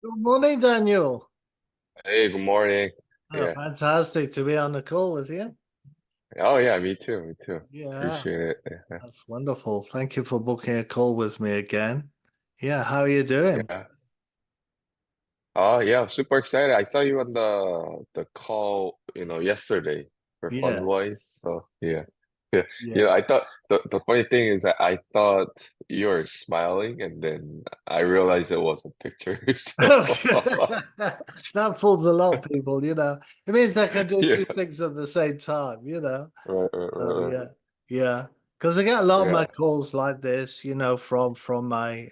Good morning, Daniel. Hey, good morning. Oh, Yeah. fantastic to be on the call with you. Oh, yeah, me too. Me too. Yeah, Appreciate it. Yeah. that's wonderful. Thank you for booking a call with me again. Yeah, how are you doing? Yeah. Oh, yeah, I'm super excited. I saw you on the call, yesterday for Fun Yes, Boys. So, yeah. Yeah. yeah. I thought the funny thing is that I thought you were smiling and then I realized it was a picture. So, That fools a lot of people, you know. It means I can do yeah. two things at the same time, you know. Right, right, So right, yeah, right. yeah. Because I get a lot of my Yeah. calls like this, you know, from my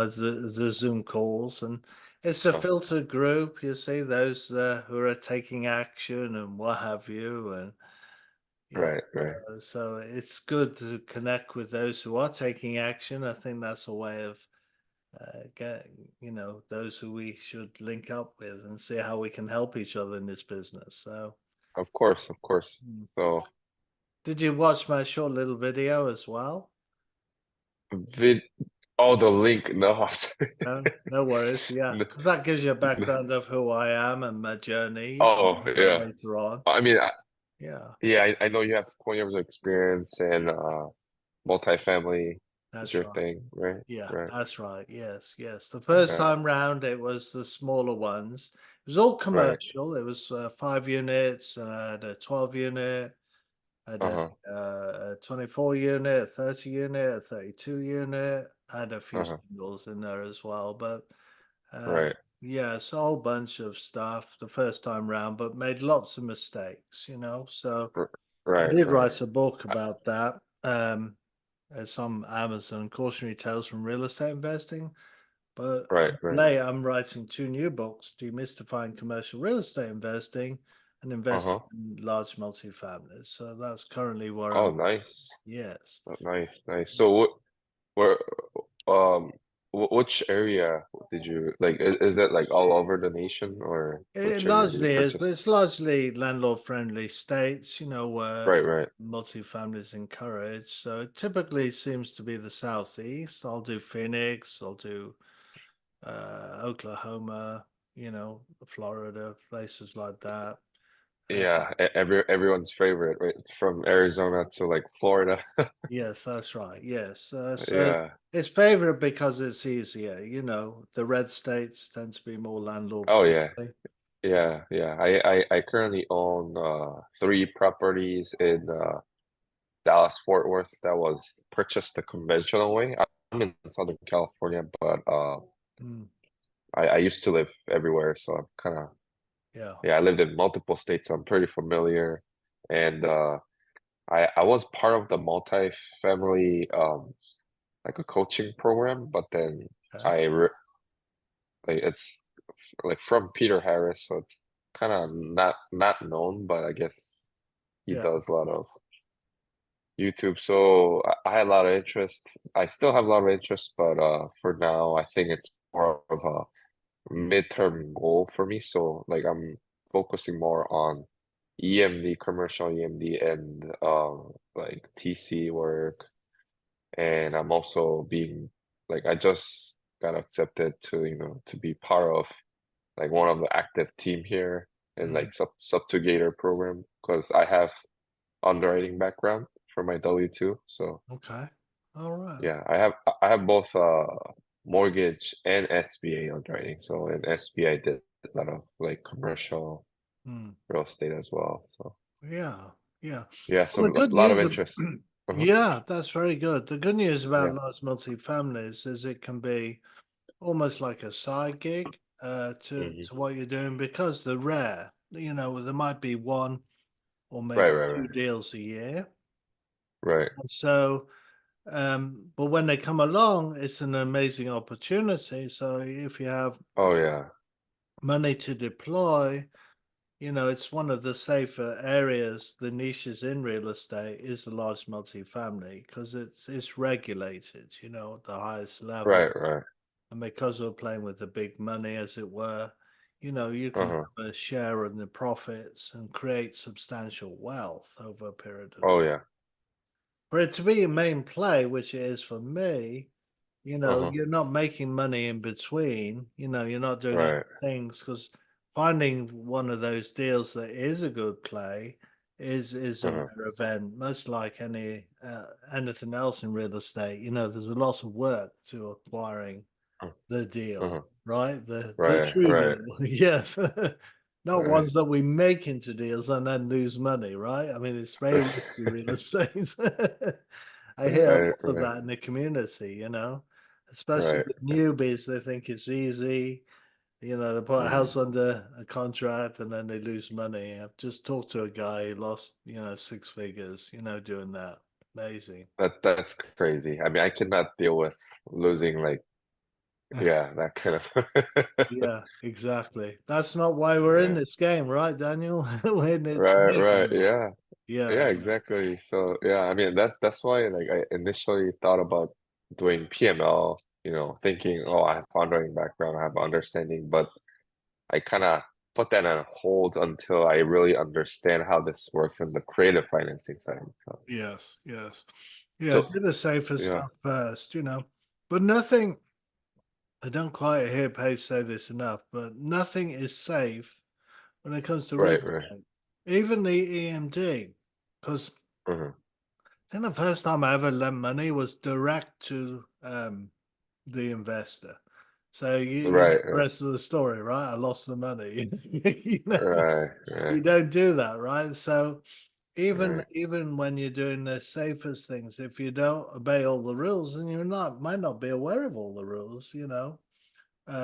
Zoom calls, and it's a Oh, filtered group. You see those who are taking action and what have you, and yeah. right, right. So it's good to connect with those who are taking action. I think that's a way of getting, you know, those who we should link up with and see how we can help each other in this business. So. Of course, of course. Mm. So, Did you watch my short little video as well? vid oh, the link. No, No, no worries. Yeah, No, because that gives you a no. background of who I am and my journey Oh, yeah. later on. I mean, Yeah, I know you have 20 years of experience and multifamily is that's your right. thing, right? Yeah, Right. that's right. Yes, yes. The first Yeah. time round, it was the smaller ones. It was all Right. commercial. It was 5 units, and I had a 12 unit, I had Uh-huh. a 24 unit, a 30 unit, a 32 unit. I had a few Uh-huh. singles in there as well, but Uh, Right. yeah, it's a whole bunch of stuff the first time round, but made lots of mistakes, you know. So r- I Right. did Right. write a book about that. It's on Amazon, Cautionary Tales from Real Estate Investing. But Right. Right. late, I'm writing two new books, Demystifying Commercial Real Estate Investing and Investing Uh-huh. in Large Multifamilies. So that's currently where Oh, I'm. nice. Yes. Oh, nice. Nice. So where, um, which area did you like? Is it like all over the nation or It which area did you largely is, but purchase? it's largely landlord-friendly states, you know, where Right. Right. multifamily is encouraged. So it typically seems to be the southeast. I'll do Phoenix, I'll do Oklahoma, you know, Florida, places like that. Uh, Yeah. Everyone's favorite, right? From Arizona to like Florida. yes, that's right. Yes. So Yeah. it's favored because it's easier. You know, the red states tend to be more Oh yeah. landlord-friendly. Yeah, yeah. I currently own three properties in Dallas Fort Worth that was purchased the conventional way. I'm in Southern California, but Mm, I used to live everywhere, so I'm kind of yeah. yeah, I lived in multiple states, so I'm pretty familiar. And I was part of the multifamily like a coaching program, but then Okay. I re like it's like from Peter Harris, so it's kind of not known, but I guess he Yeah. does a lot of YouTube. So I had a lot of interest. I still have a lot of interest, but for now, I think it's more of a midterm goal for me. So like I'm focusing more on EMD, commercial EMD, and like TC work. And I'm also being like I just got accepted to to be part of like one of the active team here in Mm, like subjugator program because I have underwriting background for my W-2. So okay. All right. yeah, I have both mortgage and SBA underwriting. So in SBA I did a lot of like commercial Mm. real estate as well. So Yeah, yeah. yeah, Well, so the a good lot of news, interest. Uh-huh. yeah, that's very good. The good news about Yeah. large multi-families is it can be almost like a side gig Hmm. to what you're doing because they're rare. You know, there might be one or Right, maybe right, two right. deals a year. Right. And so, but when they come along, it's an amazing opportunity. So if you have Oh yeah. money to deploy, you know, it's one of the safer areas, the niches in real estate is the large multifamily because it's regulated, you know, at the highest level. Right, right. And because we're playing with the big money, as it were, you know, you can Uh-huh. have a share in the profits and create substantial wealth over a period of Oh time. yeah. For it to be a main play, which it is for me, Uh-huh. you're not making money in between, you're not doing other Right. things because finding one of those deals that is a good play is a Uh-huh. rare event, much like anything else in real estate. There's a lot of work to acquiring the deal, Uh-huh. right? The Right. true Right. deal. Yes. Not Right. ones that we make into deals and then lose money, right? I mean, it's very risky real estate. I hear a Right. lot of Right. that in the community, especially Right. with newbies. They think it's easy. They put a house Mhm. under a contract and then they lose money. I've just talked to a guy who lost, 6 figures, doing that. Amazing. That's crazy. I mean, I cannot deal with losing like yeah, that kind of Yeah, exactly. That's not why we're in yeah. this game, right, Daniel? We're in it to Right, make right. money. Yeah. Yeah, Yeah, yeah, exactly. So yeah, I mean that's why like I initially thought about doing PML, thinking, oh, I have foundering background, I have understanding, but I kind of put that on hold until I really understand how this works in the creative financing side. So, yes, yes. Yeah, so do the safer yeah, stuff first. But nothing, I don't quite hear Paige say this enough, but nothing is safe when it comes to real right, right. estate, even the EMD. Because Hmm. I think the first time I ever lent money was direct to the investor. So you know Right, the right, rest of the story, right? I lost the money. you know, right, right, you don't do that, right? So even right, even when you're doing the safest things, if you don't obey all the rules, and might not be aware of all the rules, then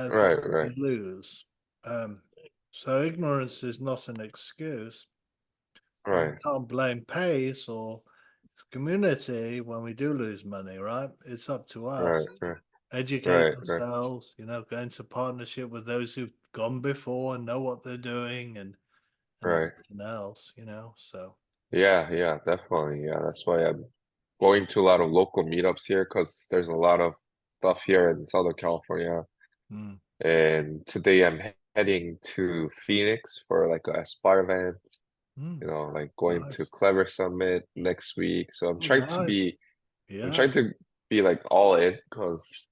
right, right, you lose. Um, so ignorance is not an excuse, but we right, can't blame pace or community when we do lose money, right? It's up to right, us. right, Educate right, right. ourselves, go into partnership with those who've gone before and know what they're doing and Right. everything else. So Yeah, yeah, definitely. Yeah, that's why I'm going to a lot of local meetups here because there's a lot of stuff here in Southern California. mm, And today I'm heading to Phoenix for like a Aspire event, mm, like going to nice. Clever Summit next week. So Oh, nice. I'm Yeah, trying to be like all in because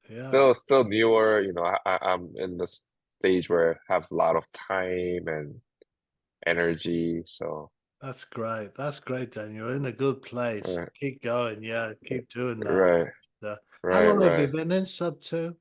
yeah. still newer, I'm in the stage where I have a lot of time and energy. So, That's great. That's great, Dan. You're in a good place. right, Keep going. Yeah, keep doing that. right, How right, long have you right. been in sub two?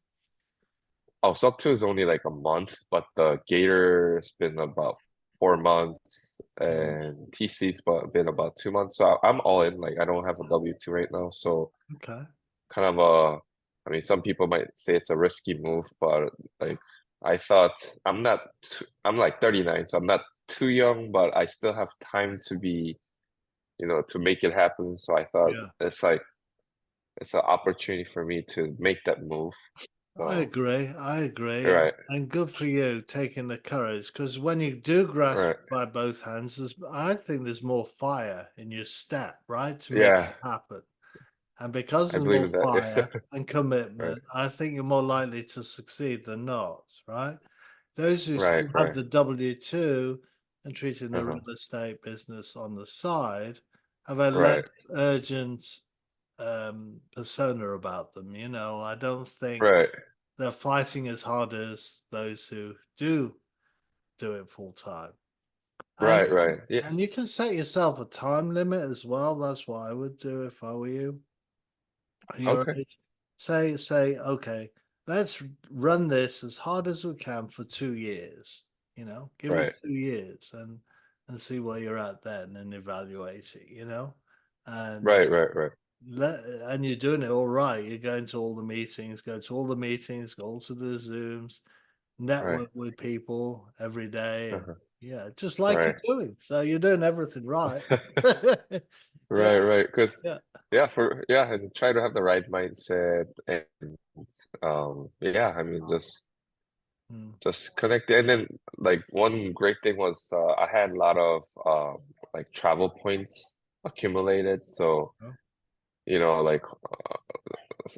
Oh, sub two is only like a month, but the Gator's been about 4 months, Mm, and TC's but been about 2 months. So I'm all in. Like I don't have a W-2 right now, so okay. kind of I mean, some people might say it's a risky move, but like I thought I'm like 39, so I'm not too young, but I still have time to be, to make it happen. So I thought Yeah. it's an opportunity for me to make that move. I So agree. I agree. right, And good for you taking the courage because when you do grasp right, it by both hands, I think there's more fire in your step, right? To make it yeah, happen. And because I there's believe more in that. fire Yeah. and Right, commitment, I think you're more likely to succeed than not, right? Those who right, still have right. the W-2 and treating the Uh-huh. real estate business on the side have a less Right, urgent persona about them. I don't think right, they're fighting as hard as those who do it full time. And right, right. Yeah. and you can set yourself a time limit as well. That's what I would do if I were you. Your Okay. age. Say, okay, let's run this as hard as we can for 2 years. Give it Right, 2 years and see where you're at then and evaluate it. And right, right, right, and you're doing it all right. You're going to all the meetings, go to the Zooms, right. network with people every day, and Uh-huh. yeah, just like you're Right, doing. So you're doing everything right. Yeah, right, right. Because yeah, yeah, and try to have the right mindset and yeah, I mean mm, just connect. And then like one great thing was I had a lot of like travel points accumulated. So, oh, like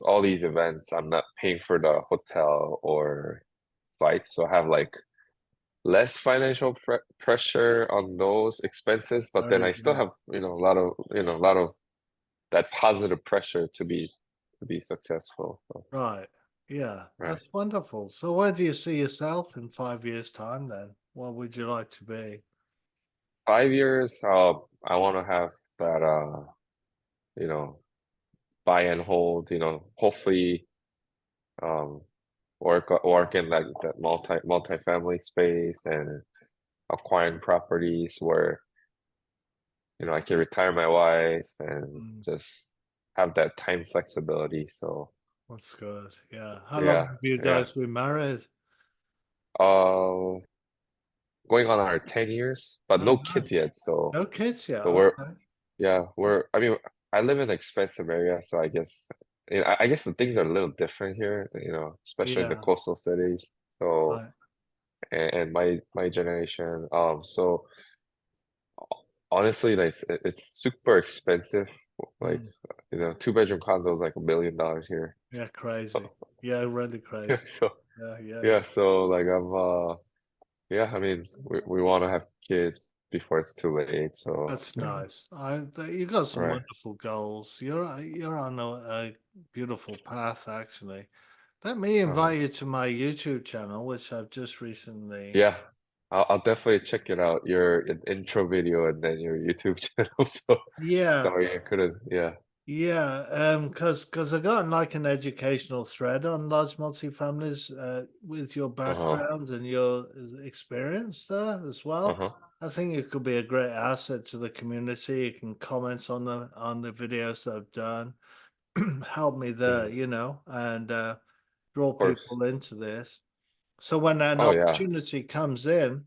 all these events, I'm not paying for the hotel or flights, so I have like less financial pressure on those expenses, but then very I still good. have, a lot of that positive pressure to be to be successful. So, Right. Yeah, right. that's wonderful. So where do you see yourself in 5 years' time then? What would you like to be? 5 years, I want to have that, you know, buy and hold, hopefully, um, work in like that multifamily space and acquiring properties where, I can retire my wife and Mm, just have that time flexibility. So that's good. Yeah. How long yeah, have you yeah. guys been married? Uh, Going on our 10 years, but Oh, no nice. kids yet. So, No kids yet. so we're, Okay. yeah, I mean, I live in an expensive area, so I guess, I guess the things are a little different here, especially in the Yeah. coastal cities. So, Right. and my generation, so honestly, like it's super expensive. Like, Mm. 2-bedroom condo is like $1 million here. Yeah, crazy. So, Yeah, really crazy. so Yeah, yeah. yeah, so like yeah, I mean, we want to have kids before it's too late. So, That's nice. You got some right. wonderful goals. You're on a beautiful path, actually. Let me Uh-huh. invite you to my YouTube channel, which I've just recently. Yeah, I'll definitely check it out. Your intro video and then your YouTube channel. So Yeah, sorry, I couldn't. Yeah. yeah. Because I got like an educational thread on large multifamilies, with your Uh-huh. background and your experience there as well. Uh-huh. I think it could be a great asset to the community. You can comment on the videos that I've done, help me there, Mhm. and draw Of course. people into this. So when an Oh yeah. opportunity comes in,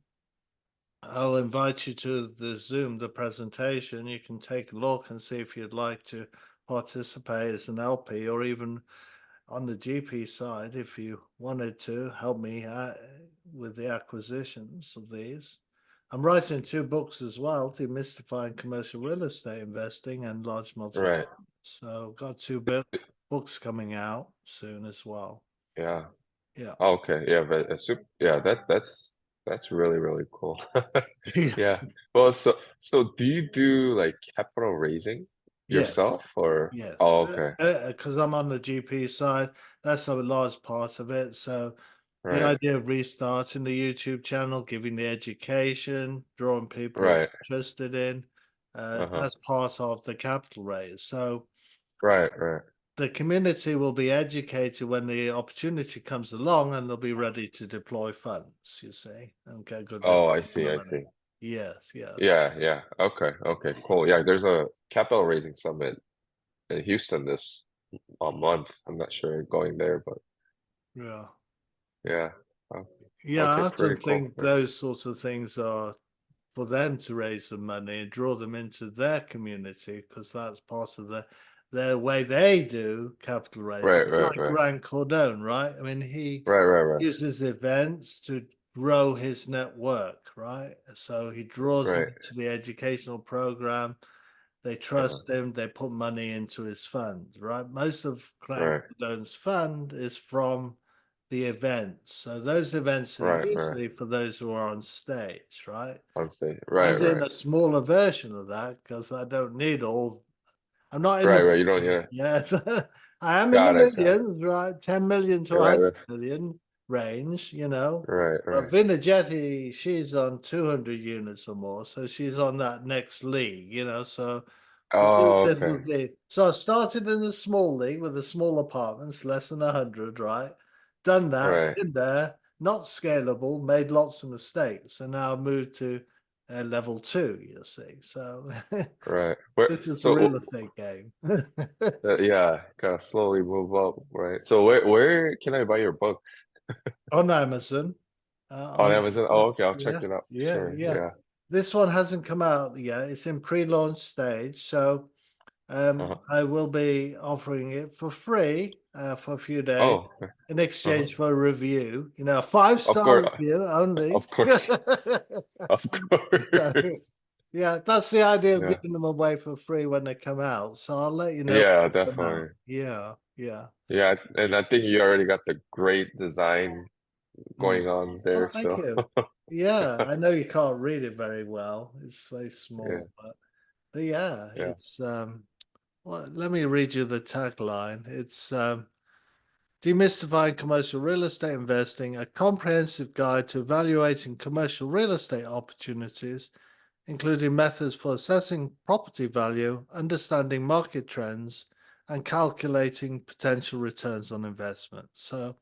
I'll invite you to the Zoom, the presentation. You can take a look and see if you'd like to participate as an LP or even on the GP side if you wanted to help me with the acquisitions of these. I'm writing 2 books as well, demystifying commercial real estate investing and large multi. Right. So got books coming out soon as well. Yeah. Yeah. Oh, okay. Yeah, but yeah, that's really, really cool. Yeah. Yeah. Well, so do you do like capital raising Yes. yourself or Yes, oh okay. because I'm on the GP side, that's a large part of it. So the Right. idea of restarting the YouTube channel, giving the education, drawing people Right. interested in, Uh-huh. that's part of the capital raise. So Right, right. the community will be educated when the opportunity comes along, and they'll be ready to deploy funds. You see, and get good Oh, I return on see, the I money. see. Yes, yes, Yeah, yeah. Okay, okay, cool. Yeah, there's a capital raising summit in Houston this month. I'm not sure going there, but yeah. yeah. Oh, Yeah, okay, I often pretty cool. think those sorts of things are for them to raise the money and draw them into their community because that's part of their way they do capital raising. Right, right, Like right. Grant Cardone, right? I mean, he Right, right, right. uses events to grow his network, right? So he draws them Right. into the educational program. They Uh-huh. trust him. They put money into his fund, right? Most of Grant Right, Cardone's fund is from the events. So those events are right, right. usually for those who are on stage, right? On stage. I'm Right, doing right. a smaller version of that because I don't need all. I'm not in Right, the right. You don't, millions yeah. yet. I am in the Got it, got it. millions, right? 10 million to Right, 100 right. million range, you know. Right, But right. Vinajetti, she's on 200 units or more, so she's on that next league, you know. So we do Oh, little okay. things. So I started in the small league with the small apartments, less than 100, right? Done that, Right, in there, not scalable, made lots of mistakes, and now I moved to level 2, you see. So right. Where this is the so real estate game. yeah, kind of slowly move up, right? So where can I buy your book? On Amazon. On On Amazon? Oh, okay, I'll check Yeah, it out for yeah, sure. yeah. Yeah. This one hasn't come out yet. It's in pre-launch stage, so Uh-huh. I will be offering it for free for a few days Oh, okay. in Uh-huh. exchange for a review. A Of five-star course, review only. of course, of So, course. yeah, that's the idea of Yeah, giving them away for free when they come out. So I'll let you know yeah, when they come out. definitely. Yeah, yeah. Yeah, and I think you already got the great design Mm. going on Oh, there. thank So you. Yeah, I know you can't read it very well. It's very yeah, small, but yeah, yeah. it's Well, let me read you the tagline. It's Demystifying Commercial Real Estate Investing, a comprehensive guide to evaluating commercial real estate opportunities, including methods for assessing property value, understanding market trends, and calculating potential returns on investment. So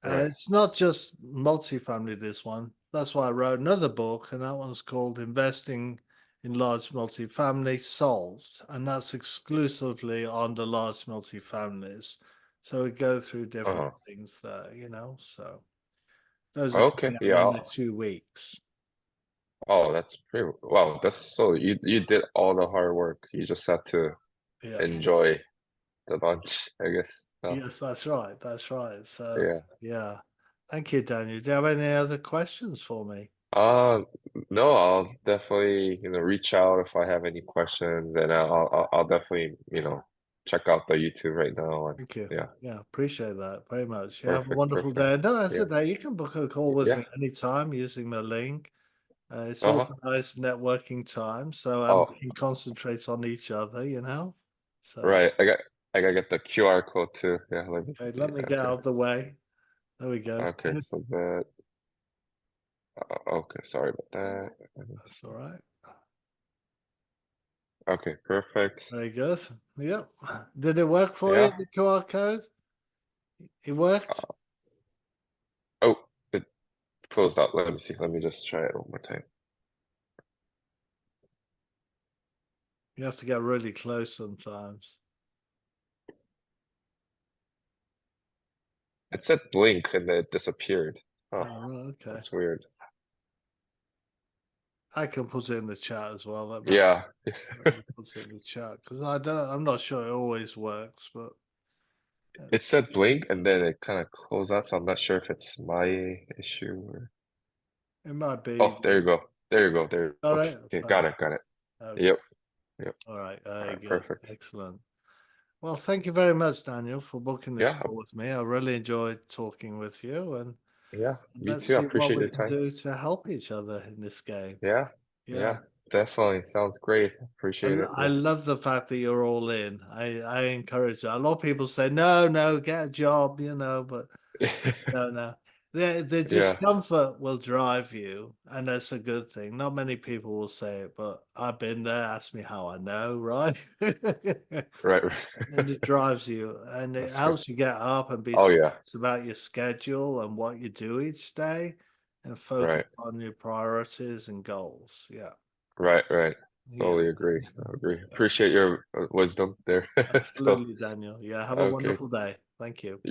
Right. it's not just multifamily, this one. That's why I wrote another book, and that one's called Investing in Large Multifamily Solved. And that's exclusively on the large multifamilies. So we go through different Uh-huh. things there, so those are Okay. coming out Yeah. in the next few weeks. Oh, that's pretty wow. That's so you did all the hard work. You just have to Yeah. enjoy the lunch, I guess. Oh, Yes, that's right. That's right. So, yeah. yeah. Thank you, Daniel. Do you have any other questions for me? Uh, no, I'll definitely, reach out if I have any questions, and I'll definitely, check out the YouTube right now. And Thank you. yeah, Yeah, appreciate that very much. You have a perfect, wonderful perfect. day. No, that's Yeah, a day. You can book a call with yeah. me anytime using my link. It's Uh-huh. organized networking time, so Oh, we can concentrate on each other. So, right. I gotta get the QR code too. Yeah, let me okay, see. let me get Okay. out of the way. There we go. Okay, so that okay, sorry about that. That's all right. Okay, perfect. Very good. Yep. Did it work for you, Yeah. the QR code? It worked? Oh, it closed out. Let me see. Let me just try it one more time. You have to get really close sometimes. It said blink and then it disappeared. Oh, Oh, right, okay. that's weird. I can put it in the chat as well. Yeah. Let me put it in the chat because I'm not sure it always works, but It it's, said blink and then it kind of closed out, so I'm not sure if it's my issue or it might be. oh, there you go. There you go. There. All right. Okay, got Thanks. it, got it. Okay. Yep, yep. All right. All Very right, good. perfect. Excellent. Well, thank you very much, Daniel, for booking this Yeah, call with me. I really enjoyed talking with you, and yeah. Me let's too. I see what appreciate we your can time. do to help each other in this game. Yeah, Yeah. yeah. Definitely. Sounds great. I, Appreciate l- it. I Yeah. love the fact that you're all in. I encourage that. A lot of people say, no, no, get a job, but no, no. The Yeah, discomfort will drive you, and that's a good thing. Not many people will say it, but I've been there. Ask me how I know, right? right. And it drives you, and it That's good. helps you get up and be Oh serious yeah. about your schedule and what you do each day, and focus Right. on your priorities and goals. Yeah, Right, right. yeah, Totally agree. I agree. yeah. Appreciate your wisdom there. So, Absolutely, Daniel. Yeah, have a okay. wonderful day. Thank you.